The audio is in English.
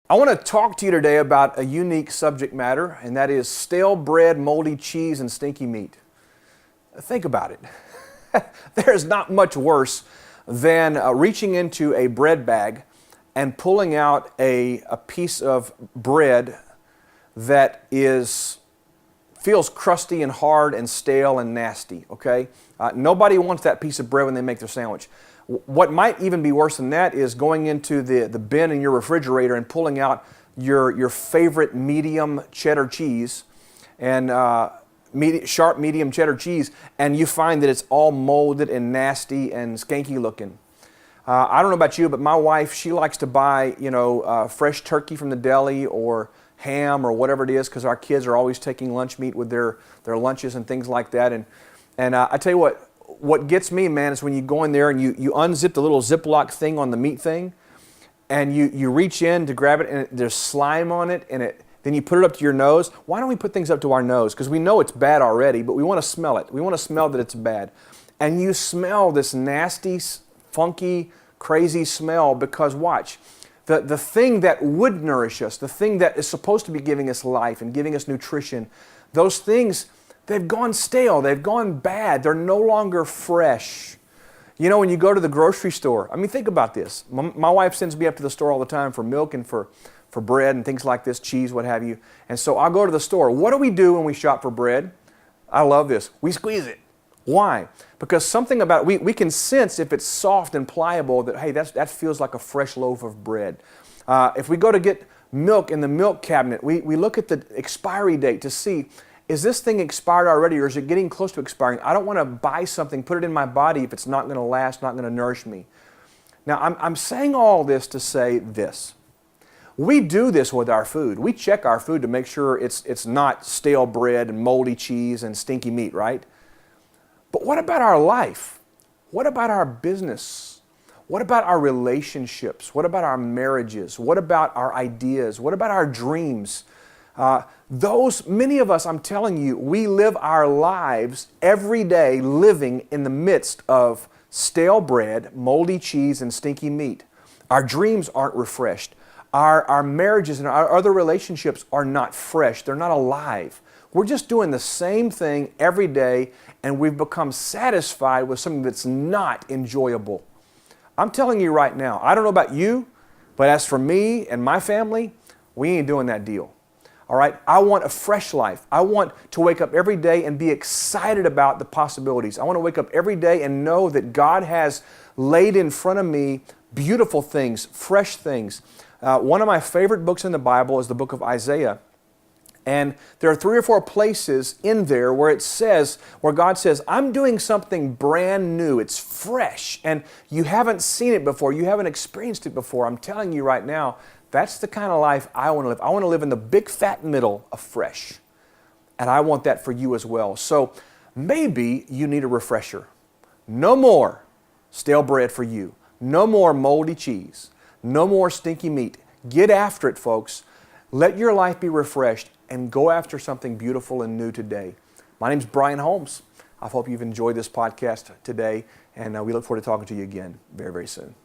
I want to talk to you today about a unique subject matter, and that is stale bread, moldy cheese, and stinky meat. Think about it. There's not much worse than reaching into a bread bag and pulling out a piece of bread that feels crusty and hard and stale and nasty, okay? Nobody wants that piece of bread when they make their sandwich. What might even be worse than that is going into the bin in your refrigerator and pulling out your favorite medium cheddar cheese and sharp medium cheddar cheese, and you find that it's all molded and nasty and skanky looking. I don't know about you, but my wife, she likes to buy, fresh turkey from the deli or ham or whatever it is, because our kids are always taking lunch meat with their lunches and things like that. And I tell you what gets me, man, is when you go in there and you unzip the little Ziploc thing on the meat thing, and you reach in to grab it, and there's slime on it, and then you put it up to your nose. Why don't we put things up to our nose? Because we know it's bad already, but we want to smell it. We want to smell that it's bad. And you smell this nasty, funky, crazy smell because, watch, the thing that would nourish us, the thing that is supposed to be giving us life and giving us nutrition, those things, they've gone stale, they've gone bad, they're no longer fresh. You know, when you go to the grocery store, I mean, think about this. My wife sends me up to the store all the time for milk and for bread and things like this, cheese, what have you. And so I'll go to the store. What do we do when we shop for bread? I love this. We squeeze it. Why? Because something about it, we can sense if it's soft and pliable that, hey, that feels like a fresh loaf of bread. If we go to get milk in the milk cabinet, we look at the expiry date to see, is this thing expired already or is it getting close to expiring? I don't want to buy something, put it in my body if it's not going to last, not going to nourish me. Now, I'm saying all this to say this. We do this with our food. We check our food to make sure it's not stale bread and moldy cheese and stinky meat, right? But what about our life? What about our business? What about our relationships? What about our marriages? What about our ideas? What about our dreams? Many of us, I'm telling you, we live our lives every day living in the midst of stale bread, moldy cheese, and stinky meat. Our dreams aren't refreshed. Our marriages and our other relationships are not fresh. They're not alive. We're just doing the same thing every day, and we've become satisfied with something that's not enjoyable. I'm telling you right now, I don't know about you, but as for me and my family, we ain't doing that deal. All right? I want a fresh life. I want to wake up every day and be excited about the possibilities. I want to wake up every day and know that God has laid in front of me beautiful things, fresh things. One of my favorite books in the Bible is the book of Isaiah. And there are 3 or 4 places in there where God says, I'm doing something brand new. It's fresh. And you haven't seen it before. You haven't experienced it before. I'm telling you right now, that's the kind of life I want to live. I want to live in the big fat middle of fresh. And I want that for you as well. So maybe you need a refresher. No more stale bread for you. No more moldy cheese. No more stinky meat. Get after it, folks. Let your life be refreshed and go after something beautiful and new today. My name's Brian Holmes. I hope you've enjoyed this podcast today, and we look forward to talking to you again very, very soon.